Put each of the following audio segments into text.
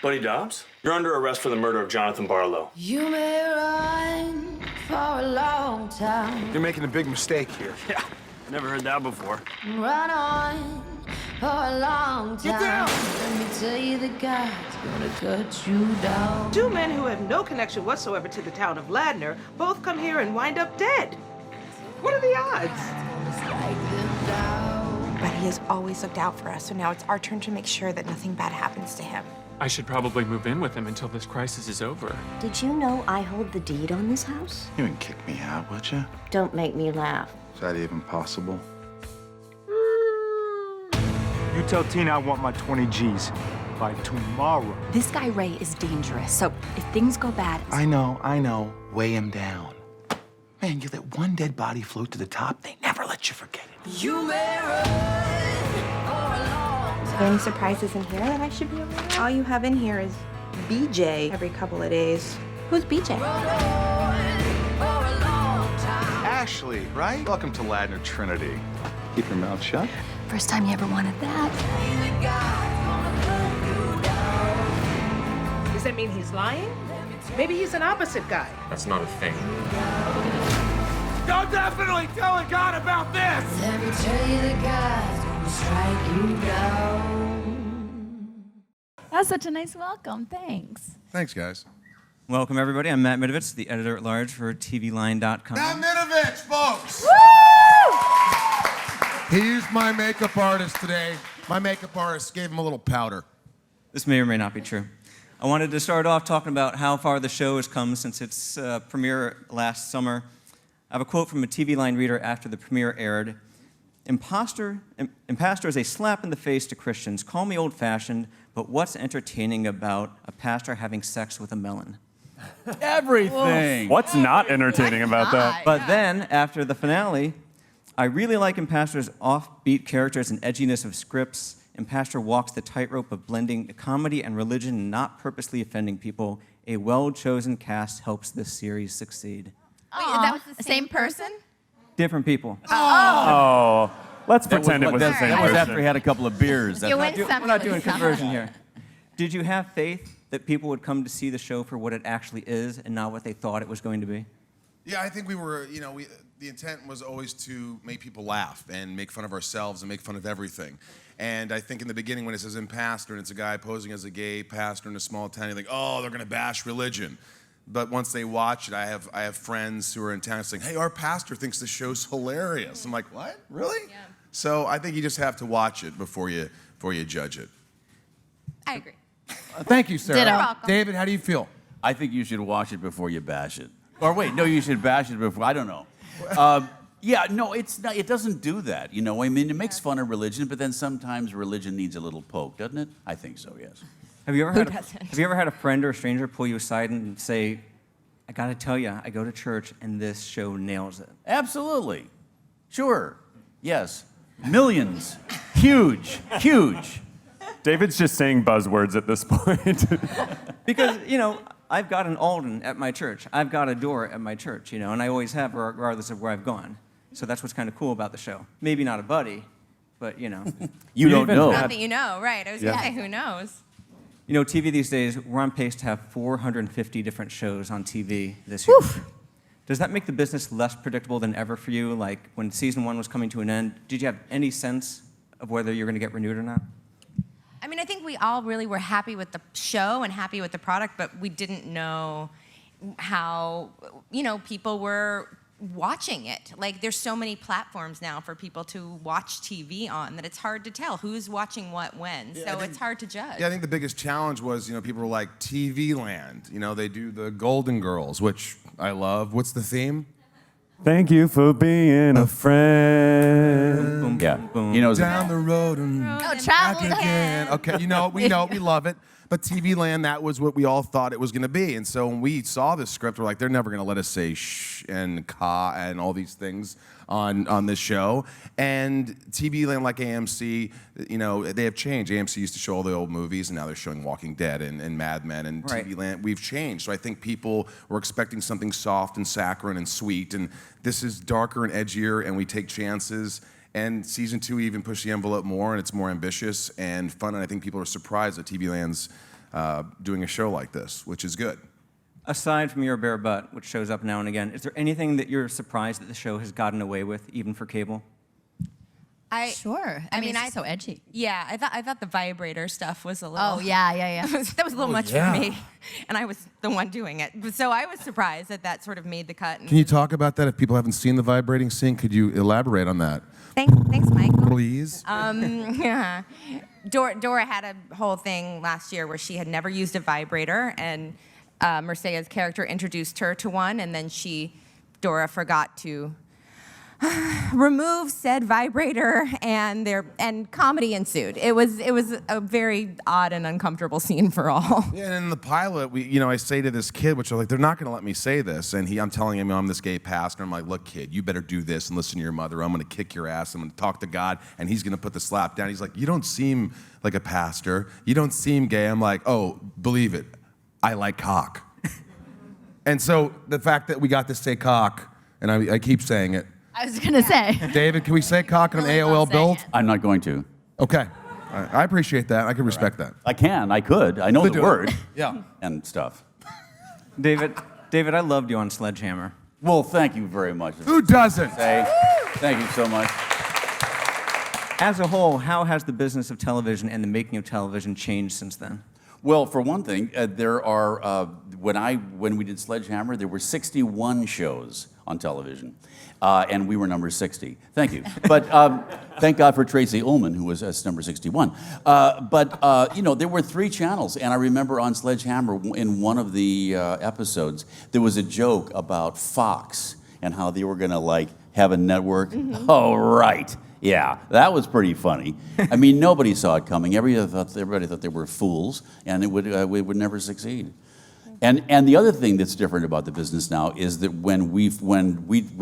Buddy Dobbs? You're under arrest for the murder of Jonathan Barlow. You may run for a long time. You're making a big mistake here. Yeah, never heard that before. Run on for a long time. Get down! Let me tell you, the God's gonna cut you down. Two men who have no connection whatsoever to the town of Ladner both come here and wind up dead. What are the odds? But he has always looked out for us, so now it's our turn to make sure that nothing bad happens to him. I should probably move in with him until this crisis is over. Did you know I hold the deed on this house? You wouldn't kick me out, would you? Don't make me laugh. Is that even possible? You tell Tina I want my 20 G's by tomorrow. This guy Ray is dangerous, so if things go bad... I know. Weigh him down. Man, you let one dead body float to the top, they never let you forget it. You may run for a long time. Are there any surprises in here that I should be aware of? All you have in here is BJ every couple of days. Who's BJ? Ashley, right? Welcome to Ladner Trinity. Keep your mouth shut. First time you ever wanted that. Does that mean he's lying? Maybe he's an opposite guy. That's not a thing. You're definitely telling God about this! Let me tell you, the God's gonna strike you down. That's such a nice welcome. Thanks. Thanks, guys. Welcome, everybody. I'm Matt Mitovich, the editor-at-large for TVLine.com. Matt Mitovich, folks! He's my makeup artist today. My makeup artist gave him a little powder. This may or may not be true. I wanted to start off talking about how far the show has come since its premiere last summer. I have a quote from a TV Line reader after the premiere aired. Impastor is a slap in the face to Christians. Call me old-fashioned, but what's entertaining about a pastor having sex with a melon? Everything. What's not entertaining about that? But then, after the finale, I really like Impastor's offbeat characters and edginess of scripts. Impastor walks the tightrope of blending comedy and religion and not purposely offending people. A well-chosen cast helps this series succeed. Wait, that was the same person? Different people. Oh, let's pretend it was the same That was person. after he had a couple of beers. You win some, We're not you doing lose some. conversion here. Did you have faith that people would come to see the show for what it actually is and not what they thought it was going to be? Yeah, I think we were, the intent was always to make people laugh and make fun of ourselves and make fun of everything. And I think in the beginning when it says Impastor and it's a guy posing as a gay pastor in a small town, you think, oh, they're going to bash religion. But once they watch it, I have friends who are in town saying, hey, our pastor thinks the show's hilarious. I'm like, what? Really? Yeah. So I think you just have to watch it before you judge it. I agree. Thank you, Sarah. Ditto. You're welcome. David, how do you feel? I think you should watch it before you bash it. Or wait, no, you should bash it before. I don't know. Yeah, no, it's not. It doesn't do that. You know, I mean, it makes fun of religion, but then sometimes religion needs a little poke, doesn't it? I think so. Yes. Have you ever had a friend or a stranger pull you aside and say, I got to tell you, I go to church and this show nails it? Absolutely. Sure. Yes. Millions. Huge. Huge. David's just saying buzzwords at this point. Because, I've got an Alden at my church. I've got a door at my church, and I always have, regardless of where I've gone. So that's what's kind of cool about the show. Maybe not a buddy, but, You don't know. Not that you know, right. I was going to say, who knows? TV these days, we're on pace to have 450 different shows on TV this year. Oof. Does that make the business less predictable than ever for you? Like, when season 1 was coming to an end, did you have any sense of whether you're going to get renewed or not? I mean, I think we all really were happy with the show and happy with the product, but we didn't know how, people were watching it. Like, there's so many platforms now for people to watch TV on that it's hard to tell who's watching what when. Yeah, so it's hard to judge. Yeah, I think the biggest challenge was, people were like, TV Land. They do the Golden Girls, which I love. What's the theme? Thank you for being a friend. Boom, Yeah. boom. Down the road and travel back again. Okay, we love it. But TV Land, that was what we all thought it was going to be. And so when we saw this script, we're like, they're never going to let us say shh and ka and all these things on this show. And TV Land, like AMC, they have changed. AMC used to show all the old movies, and now they're showing Walking Dead and Mad Men. And Right. TV Land, we've changed. So I think people were expecting something soft and saccharine and sweet. And this is darker and edgier, and we take chances. And season 2 even pushed the envelope more, and it's more ambitious and fun. And I think people are surprised at TV Land's doing a show like this, which is good. Aside from Your Bare Butt, which shows up now and again, is there anything that you're surprised that the show has gotten away with, even for cable? Sure. I mean, it's so edgy. Yeah, I thought the vibrator stuff was a little. Oh, yeah. that was a little much for me, and I was the one doing it. So I was surprised that sort of made the cut. Can you talk about that? If people haven't seen the vibrating scene, could you elaborate on that? Thanks, Michael. Please. Yeah. Dora had a whole thing last year where she had never used a vibrator, and Mircea's character introduced her to one, and then Dora forgot to remove said vibrator, and comedy ensued. It was a very odd and uncomfortable scene for all. Yeah, and in the pilot, I say to this kid, which I'm like, they're not going to let me say this, and I'm telling him I'm this gay pastor. I'm like, look, kid, you better do this and listen to your mother. I'm going to kick your ass. I'm going to talk to God, and he's going to put the slap down. He's like, you don't seem like a pastor. You don't seem gay. I'm like, oh, believe it, I like cock. And so the fact that we got to say cock, and I keep saying it. I was going to say. David, can we say cock on an AOL build? I'm not going to. Okay. All right. I appreciate that. I can respect that. I could. I know the word. Yeah. And stuff. David, I loved you on Sledgehammer. Well, thank you very much. Who doesn't? Thank you so much. As a whole, how has the business of television and the making of television changed since then? Well, for one thing, there are when we did Sledgehammer, there were 61 shows on television, and we were number 60. Thank you, but thank God for Tracy Ullman, who was number 61. There were 3 channels, and I remember on Sledgehammer, in one of the episodes, there was a joke about Fox and how they were going to have a network. Mm-hmm. Oh, right. Yeah, that was pretty funny. I mean, nobody saw it coming. Everybody thought they were fools, and it would never succeed. And the other thing that's different about the business now is that when we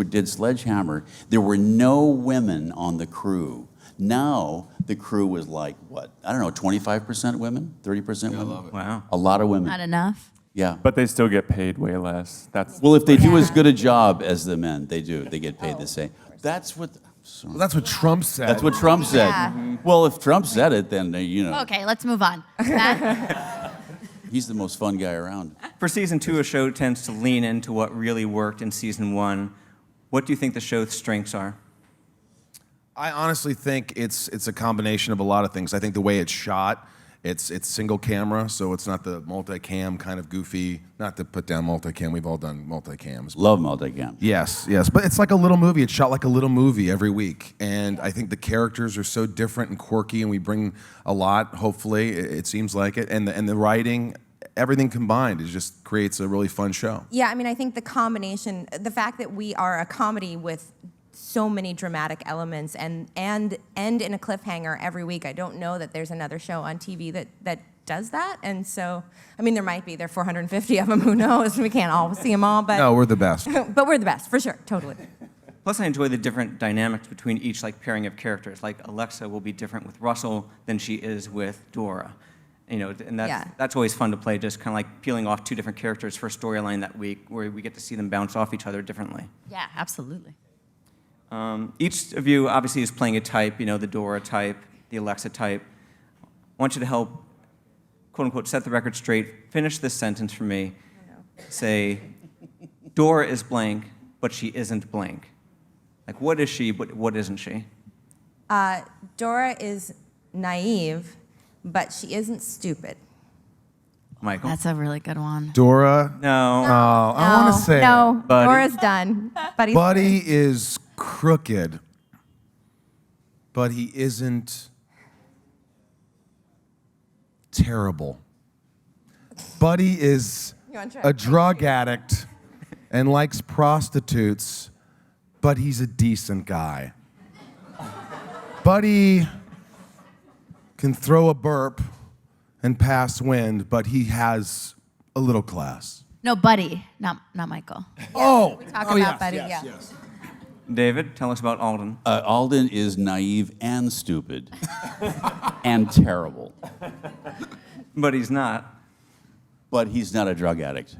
did Sledgehammer, there were no women on the crew. Now the crew was like, what? I don't know, 25% women, 30% women. I love it. Wow, a lot of women. Not enough. Yeah, but they still get paid way less. Well, if they do as good a job as the men, they do. They get paid the same. That's what. Well, that's what Trump said. That's what Trump said. Yeah. Mm-hmm. Well, if Trump said it, then Okay, let's move on. He's the most fun guy around. For season 2, a show tends to lean into what really worked in season 1. What do you think the show's strengths are? I honestly think it's a combination of a lot of things. I think the way it's shot, it's single camera, so it's not the multicam kind of goofy. Not to put down multicam, we've all done multicams. Love multicam. Yes, but it's like a little movie. It's shot like a little movie every week, and I think the characters are so different and quirky, and we bring a lot. Hopefully, it seems like it, and the writing. Everything combined, it just creates a really fun show. Yeah, I mean, I think the combination, the fact that we are a comedy with so many dramatic elements and end in a cliffhanger every week. I don't know that there's another show on TV that does that. And so, I mean, there might be. There are 450 of them. Who knows? We can't all see them all. But no, we're the best. But we're the best, for sure. Totally. Plus, I enjoy the different dynamics between each pairing of characters. Like Alexa will be different with Russell than she is with Dora. And that's always fun to play, just kind of like peeling off 2 different characters for a storyline that week, where we get to see them bounce off each other differently. Yeah, absolutely. Each of you obviously is playing a type, the Dora type, the Alexa type. I want you to help, quote unquote, set the record straight. Finish this sentence for me. Say, Dora is blank, but she isn't blank. Like, what is she, but what isn't she? Dora is naive, but she isn't stupid. Michael? That's a really good one. Dora? No. Oh, I want to say No, Buddy. Dora's done. Buddy is crooked, but he isn't terrible. Buddy is a drug addict and likes prostitutes, but he's a decent guy. Buddy can throw a burp and pass wind, but he has a little class. No, Buddy, not Michael. Oh, we talk about Buddy, yeah. Yes. David, tell us about Alden. Alden is naive and stupid and terrible. But he's not. But he's not a drug addict.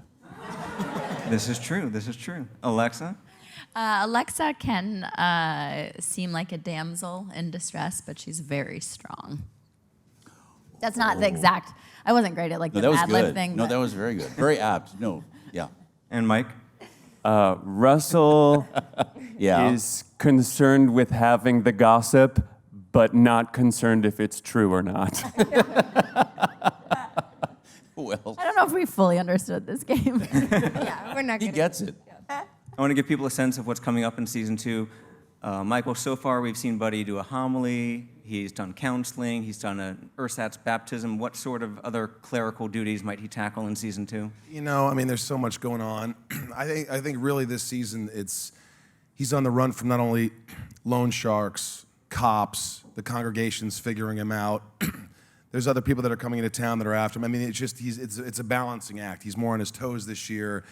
This is true. Alexa? Alexa can seem like a damsel in distress, but she's very strong. That's not the exact. I wasn't great at like No, the that was Mad Lib good. thing. No, but- that was very good. Very apt. No, yeah. And Mike? Russell Yeah. is concerned with having the gossip, but not concerned if it's true or not. Well, I don't know if we fully understood this game. Yeah, we're not he gonna. gets it. I want to give people a sense of what's coming up in season 2. Michael, so far we've seen Buddy do a homily, he's done counseling, he's done an ersatz baptism. What sort of other clerical duties might he tackle in season 2? You know, I mean, there's so much going on. I think really this season, he's on the run from not only loan sharks, cops, the congregation's figuring him out. There's other people that are coming into town that are after him. I mean, it's a balancing act. He's more on his toes this year.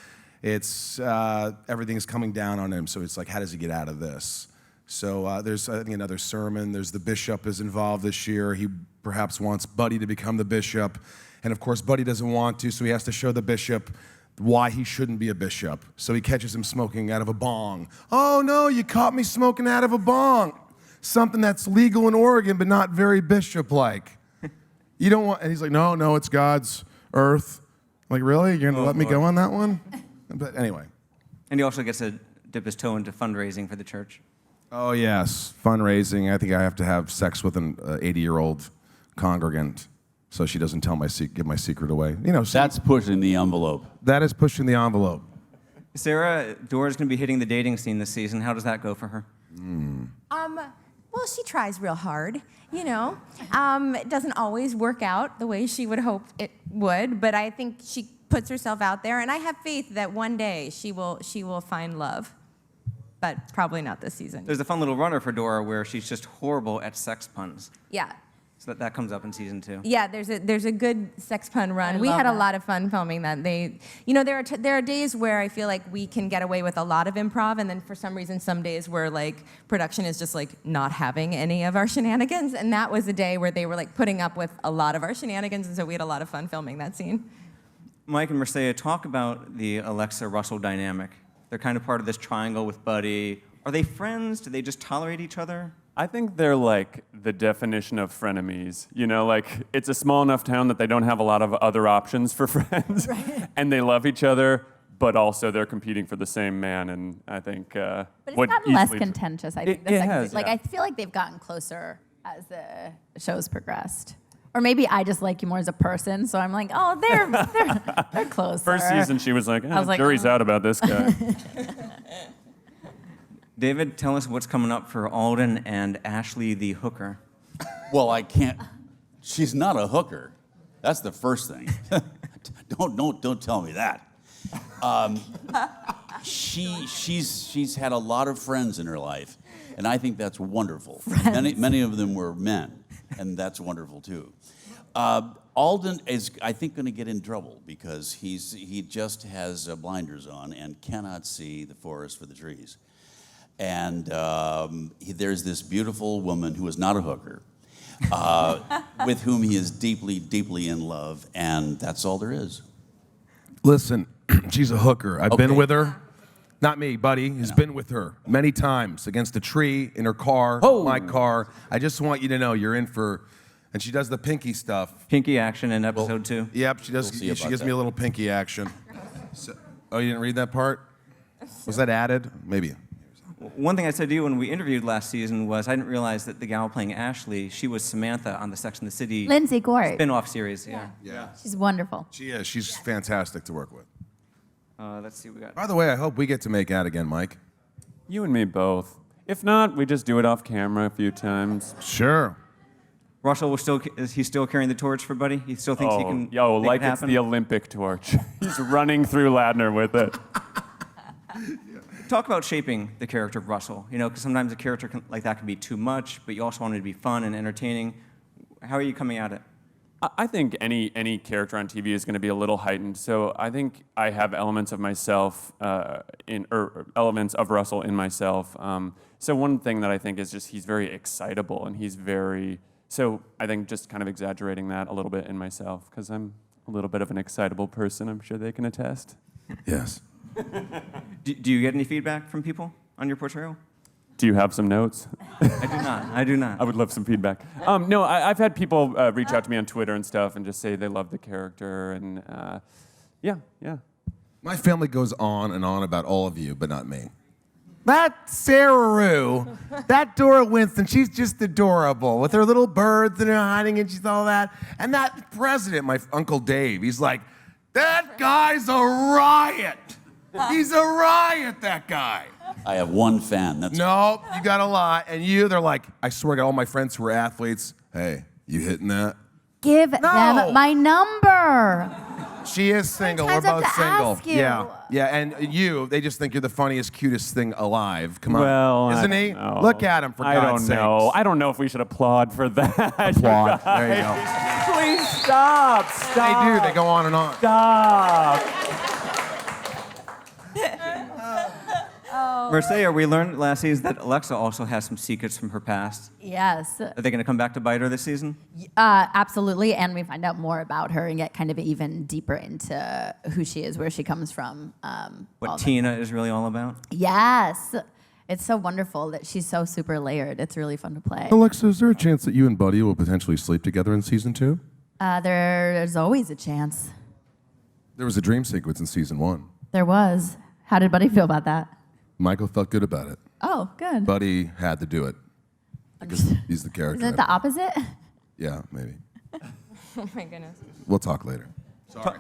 It's everything's coming down on him. So it's like, how does he get out of this? So there's, I think, another sermon. There's the bishop is involved this year. He perhaps wants Buddy to become the bishop. And of course, Buddy doesn't want to, so he has to show the bishop why he shouldn't be a bishop. So he catches him smoking out of a bong. Oh no, you caught me smoking out of a bong. Something that's legal in Oregon, but not very bishop-like. You don't want, and he's like, no, it's God's earth. Like, really? You're gonna let me go on that one? But anyway. And he also gets to dip his toe into fundraising for the church. Oh yes, fundraising. I think I have to have sex with an 80-year-old congregant so she doesn't give my secret away. You know, That's pushing the envelope. that is pushing the envelope. Sarah, Dora's going to be hitting the dating scene this season. How does that go for her? Well, she tries real hard, you know. It doesn't always work out the way she would hope it would, but I think she puts herself out there, and I have faith that one day she will find love, but probably not this season. There's a fun little runner for Dora where she's just horrible at sex puns. Yeah. So that comes up in season 2. Yeah, there's a good sex pun run. We love had a that. lot of fun filming that. There are days where I feel like we can get away with a lot of improv, and then for some reason, some days where like production is just like not having any of our shenanigans. And that was a day where they were like putting up with a lot of our shenanigans, and so we had a lot of fun filming that scene. Mike and Mircea, talk about the Alexa-Russell dynamic. They're kind of part of this triangle with Buddy. Are they friends? Do they just tolerate each other? I think they're like the definition of frenemies. You know, like it's a small enough town that they don't have a lot of other options for friends, and they love each other, but also they're competing for the same man. And I think But it's gotten less contentious, I think. the It second has, season. Like, yeah. I feel like they've gotten closer as the show's progressed. Or maybe I just like you more as a person, so I'm like, oh, they're closer. First season, she was like, I was like, jury's oh. out about this guy. David, tell us what's coming up for Alden and Ashley the hooker. Well, I can't. She's not a hooker. That's the first thing. Don't tell me that. She's had a lot of friends in her life, and I think that's wonderful. Many of them were men, and that's wonderful too. Alden is, I think, going to get in trouble because he just has blinders on and cannot see the forest for the trees. And there's this beautiful woman who is not a hooker, with whom he is deeply, deeply in love, and that's all there is. Listen, she's a hooker. I've been Okay. with her. Not me, Buddy. Has been with her many times against a tree, in her car, my car. I just want you to know you're in for. And she does the pinky stuff. Pinky action in episode 2. Yep, she does. We'll see She about gives me that. a little pinky action. Oh, you didn't read that part? Was that added? Maybe. One thing I said to you when we interviewed last season was I didn't realize that the gal playing Ashley, she was Samantha on the Sex and the City Lindsay Gort. spin-off series. Yeah. Yeah. She's wonderful. She is. She's fantastic to work with. Let's see what we got. By the way, I hope we get to make out again, Mike. You and me both. If not, we just do it off camera a few times. Sure. Russell is he still carrying the torch for Buddy? He still thinks he can make like it it's happen? the Olympic torch. He's running through Ladner with it. Talk about shaping the character of Russell, you know, because sometimes a character like that can be too much, but you also want it to be fun and entertaining. How are you coming at it? I think any character on TV is going to be a little heightened. So I think I have elements of myself or elements of Russell in myself. So one thing that I think is just he's very excitable and he's very. So I think just kind of exaggerating that a little bit in myself because I'm a little bit of an excitable person. I'm sure they can attest. Yes. Do you get any feedback from people on your portrayal? Do you have some notes? I do not. I would love some feedback. No, I've had people reach out to me on Twitter and stuff and just say they love the character, and yeah. My family goes on and on about all of you, but not me. That Sara Rue, that Dora Winston, she's just adorable with her little birds and her hiding and she's all that. And that president, my Uncle Dave, he's like, that guy's a riot. He's a riot, that guy. I have one fan. That's No, you got a lot. And they're like, I swear to God, all my friends who are athletes, hey, you hitting that? Give them my number. She is single. We're Sometimes I both have to single. ask you. Yeah. And they just think you're the funniest, cutest thing alive. Come on. Well, Isn't he? know. Look at him, for God's sakes. I don't know if we should applaud for that. Applaud. There you go. Please stop. They do. They go on and on. Stop. Mircea, we learned last season that Alexa also has some secrets from her past. Yes. Are they going to come back to bite her this season? Absolutely, and we find out more about her and get kind of even deeper into who she is, where she comes from. What Tina is really all about? Yes. It's so wonderful that she's so super layered. It's really fun to play. Alexa, is there a chance that you and Buddy will potentially sleep together in season 2? There's always a chance. There was a dream sequence in season 1. There was. How did Buddy feel about that? Michael felt good about it. Oh, good. Buddy had to do it because he's the character. Isn't it the opposite? Yeah, maybe. Oh my goodness. We'll talk later.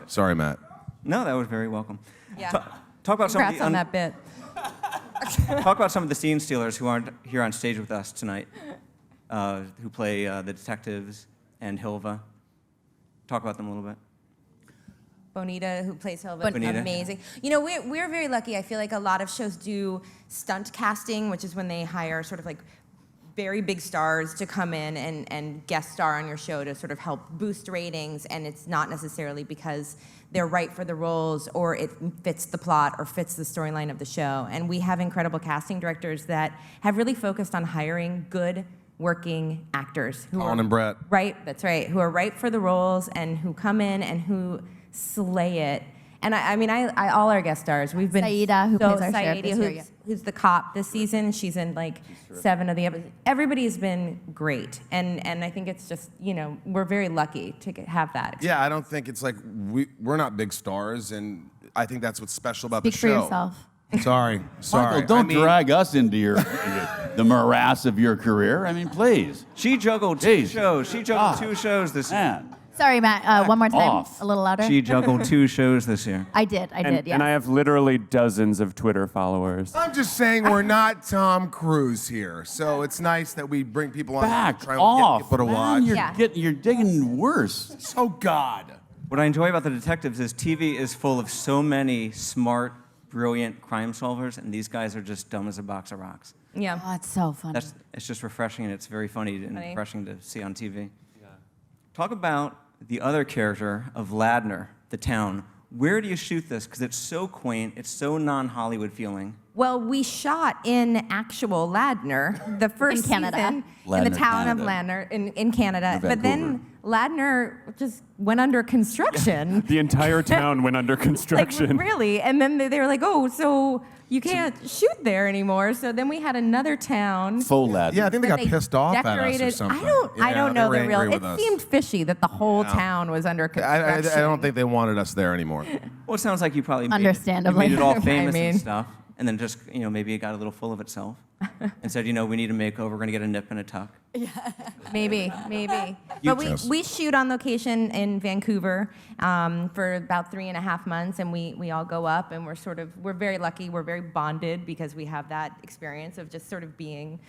Sorry, Matt. No, that was very welcome. Yeah. Talk about some of Congrats the on that bit. Talk about some of the scene stealers who aren't here on stage with us tonight, who play the detectives and Hilva. Talk about them a little bit. Bonita, who plays Hilva, Bonita. amazing. You know, we're very lucky. I feel like a lot of shows do stunt casting, which is when they hire sort of like very big stars to come in and guest star on your show to sort of help boost ratings, and it's not necessarily because they're right for the roles or it fits the plot or fits the storyline of the show. And we have incredible casting directors that have really focused on hiring good working actors who Colin are and Brett. right, that's right, who are right for the roles and who come in and who slay it. And I mean, all our guest stars, we've been Saida, who plays our sheriff Saida, this year, who's the cop this season. She's in like 7 of the episodes. Everybody's been great, and I think it's just, you know, we're very lucky to have that. Yeah, I don't think it's like we're not big stars, and I think that's what's special about Speak the for show. yourself. Sorry. Michael, don't drag us into the morass of your career. I mean, please. She juggled 2 shows. She juggled 2 shows this year. Sorry, Matt. One more time. off. A little louder. She juggled 2 shows this year. I did, yeah. And I have literally dozens of Twitter followers. I'm just saying we're not Tom Cruise here, so it's nice that we bring people on. Back try and off. get people to watch. Man, you're digging worse. Oh God. What I enjoy about the detectives is TV is full of so many smart, brilliant crime solvers, and these guys are just dumb as a box of rocks. Yeah. Oh, it's so funny. It's just refreshing, and it's very funny and Funny. refreshing to see on TV. Yeah. Talk about the other character of Ladner, the town. Where do you shoot this? Because it's so quaint, it's so non-Hollywood feeling. Well, we shot in actual Ladner, the first In Canada. season, in Ladner, the town Canada. of Ladner, in Canada. Or But then Ladner just went under construction. The entire town went under construction. Like, really? And then they were like, oh, so you can't shoot there anymore. So then we had another town. Full lad. Yeah, I think they that got pissed off at us or decorated- something. I don't know they the were real. angry It with us. seemed fishy that the whole town was under I construction. don't think they wanted us there anymore. Well, it sounds like you probably Understandably. made it all I famous mean. and stuff, and then just, maybe it got a little full of itself and said, we need a makeover, we're going to get a nip and a tuck. Maybe. You But chose. we shoot on location in Vancouver for about 3.5 months, and we all go up, and we're very lucky. We're very bonded because we have that experience of just sort of being,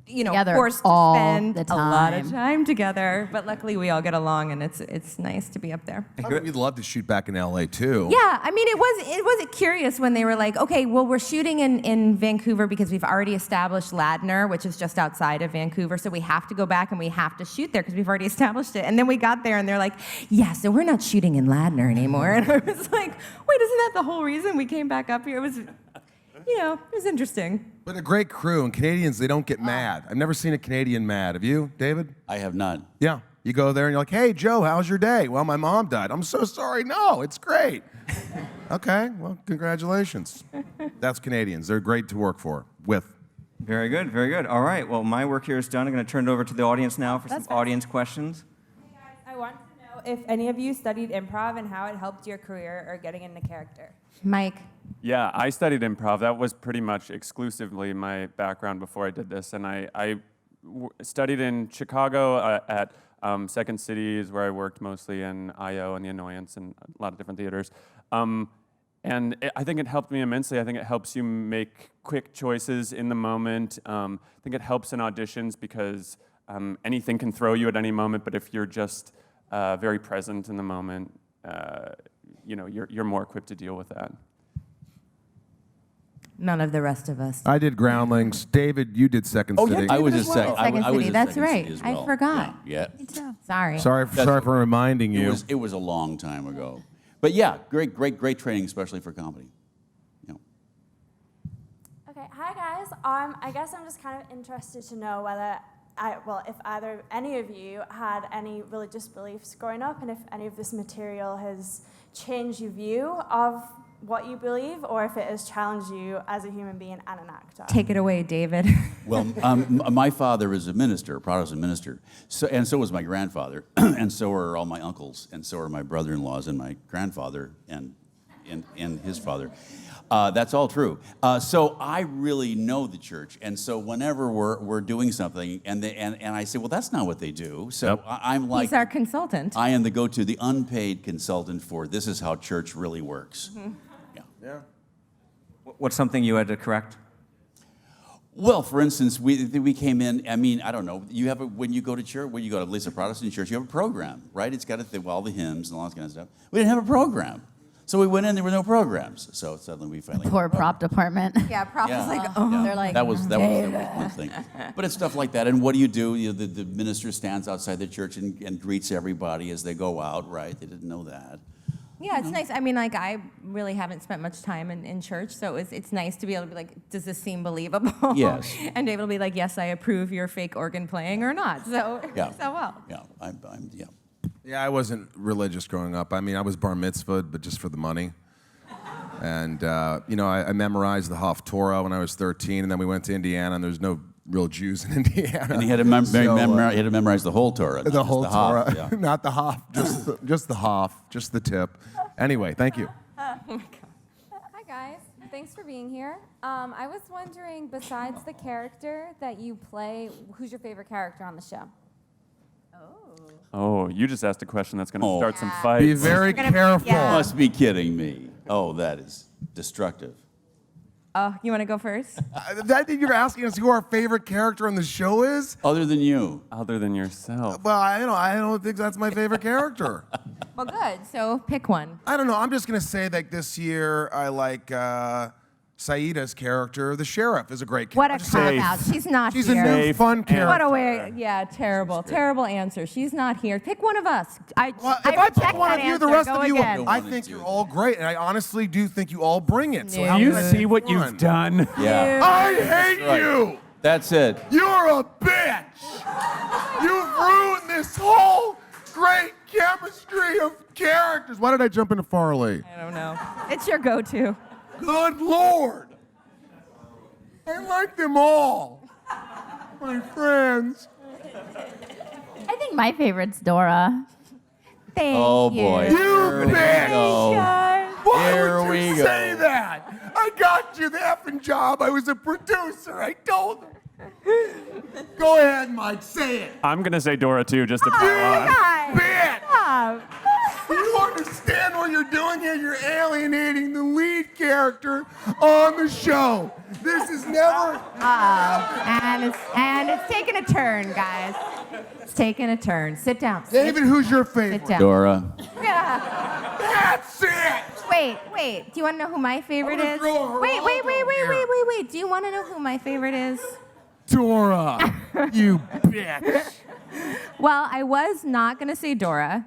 Together forced to all spend the a lot of time. time together. But luckily, we all get along, and it's nice to be up there. I think we'd love to shoot back in LA too. Yeah, I mean, it was curious when they were like, okay, well, we're shooting in Vancouver because we've already established Ladner, which is just outside of Vancouver, so we have to go back and we have to shoot there because we've already established it. And then we got there and they're like, yeah, so we're not shooting in Ladner anymore. And I was like, wait, isn't that the whole reason we came back up here? It was, it was interesting. But a great crew, and Canadians, they don't get mad. I've never seen a Canadian mad. Have you, David? I have not. Yeah. You go there and you're like, hey, Joe, how's your day? Well, my mom died. I'm so sorry. No, it's great. Okay, well, congratulations. That's Canadians. They're great to work with. Very good, very good. All right, well, my work here is done. I'm going to turn it over to the audience now for some audience questions. I want to know if any of you studied improv and how it helped your career or getting into character. Mike. Yeah, I studied improv. That was pretty much exclusively my background before I did this. And I studied in Chicago at Second City is where I worked mostly in I.O. and The Annoyance and a lot of different theaters. I think it helped me immensely. I think it helps you make quick choices in the moment. I think it helps in auditions because anything can throw you at any moment, but if you're just very present in the moment, you're more equipped to deal with that. None of the rest of us. I did Groundlings. David, you did Second City. I was a Second City. That's right. City as well. I forgot. Yeah. Me too. Sorry. Sorry for reminding you. It was a long time ago. But yeah, great training, especially for comedy. Okay, hi guys. I guess I'm just kind of interested to know whether if any of you had any religious beliefs growing up, and if any of this material has changed your view of what you believe, or if it has challenged you as a human being and an actor. Take it away, David. Well, my father is a minister, a Protestant minister, and so was my grandfather, and so are all my uncles, and so are my brother-in-laws and my grandfather and his father. That's all true. So I really know the church, and so whenever we're doing something, and I say, well, that's not what they do. So I'm like, he's our consultant. I am the unpaid consultant for this is how church really works. Mm-hmm. Yeah. What's something you had to correct? Well, for instance, we came in. I mean, I don't know. When you go to church, when you go to at least a Protestant church, you have a program, right? It's got all the hymns and all that kind of stuff. We didn't have a program. So we went in, there were no programs. So suddenly we finally... Poor prop department. Yeah, prop Yeah. was like, oh, Yeah. they're like... That was one thing. But it's stuff like that. And what do? The minister stands outside the church and greets everybody as they go out, right? They didn't know that. Yeah, it's nice. I mean, like, I really haven't spent much time in church, so it's nice to be able to be like, does this seem believable? Yes. And be able to be like, yes, I approve your fake organ playing or not. So, Yeah. so well. Yeah, yeah. Yeah, I wasn't religious growing up. I mean, I was bar mitzvahed, but just for the money. And, I memorized the Haftorah when I was 13, and then we went to Indiana, and there's no real Jews in Indiana. And he had to memorize the whole Torah. The whole Torah. Haf, yeah. Not the Haf, just the Haf, just the tip. Anyway, thank you. Hi guys, thanks for being here. I was wondering, besides the character that you play, who's your favorite character on the show? Oh, you just asked a question that's going to start some Yeah. fights. Be very careful. You must be kidding me. Oh, that is destructive. Oh, you want to go first? You're asking us who our favorite character on the show is? Other than you. Other than yourself. Well, I don't think that's my favorite character. Well, good. So pick one. I don't know. I'm just gonna say that this year I like Saida's character. The sheriff is a great What character. a cop out. She's not She's here. a new fun character. What a way. Yeah, terrible answer. She's not here. Pick one of us. If I reject pick one that of you, the answer. rest Go of you, again. I think you're all great, and I honestly do think you all bring it. So No. how Do you can I see pick what one? you've done? Yeah. I hate right. you. That's it. You're a bitch. You've ruined this whole great chemistry of characters. Why did I jump into Farley? I don't know. It's your go-to. Good Lord. I like them all. My friends. I think my favorite's Dora. Thank Oh, you. boy. You Here we bitch. go. Why Here would you we go. say that? I got you the effing job. I was a producer. I told them. Go ahead, Mike. Say it. I'm going to say Dora, too, just to pile on. Bitch. You understand what you're doing here? You're alienating the lead character on the show. This is never. And it's taking a turn, guys. It's taking a turn. Sit down. David, who's your favorite? Sit down. Dora. Yeah. That's it. Wait. Do you want to know who my favorite I'm gonna is? throw a Wait. Geraldo here. Do you want to know who my favorite is? Dora. You bitch. Well, I was not going to say Dora.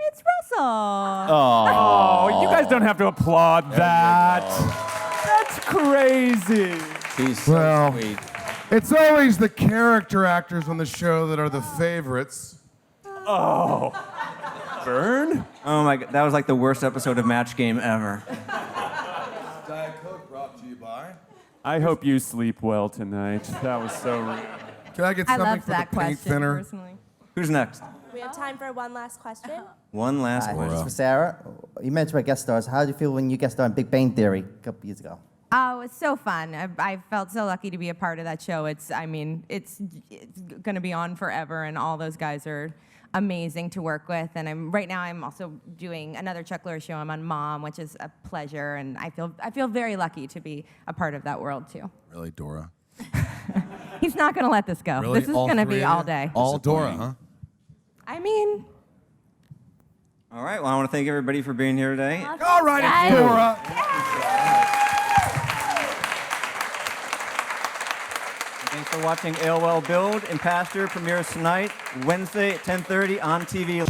It's Russell. Oh, you guys don't have to applaud that. That's crazy. He's so Well, sweet. it's always the character actors on the show that are the favorites. Oh. Burn? Oh my God, that was like the worst episode of Match Game ever. Diet Coke brought to you by I hope you sleep well tonight. That was so rude. Can I get I something loved for that the paint question, thinner? personally. Who's next? We have time for one last question. One last Hi, question. this is for Sarah. You mentioned about guest stars. How did you feel when you guest starred in Big Bang Theory a couple years ago? Oh, it's so fun. I felt so lucky to be a part of that show. It's going to be on forever, and all those guys are amazing to work with. And right now I'm also doing another Chuck Lorre show. I'm on Mom, which is a pleasure, and I feel very lucky to be a part of that world too. Really, Dora? He's not going to let this go. Really? This is All going to three be of all you? day. All Dora, huh? I mean, All right, well, I want to thank everybody for being here today. All right, it's Dora. Thanks for watching AOL Build. Impastor premieres tonight, Wednesday at 10:30 on TV.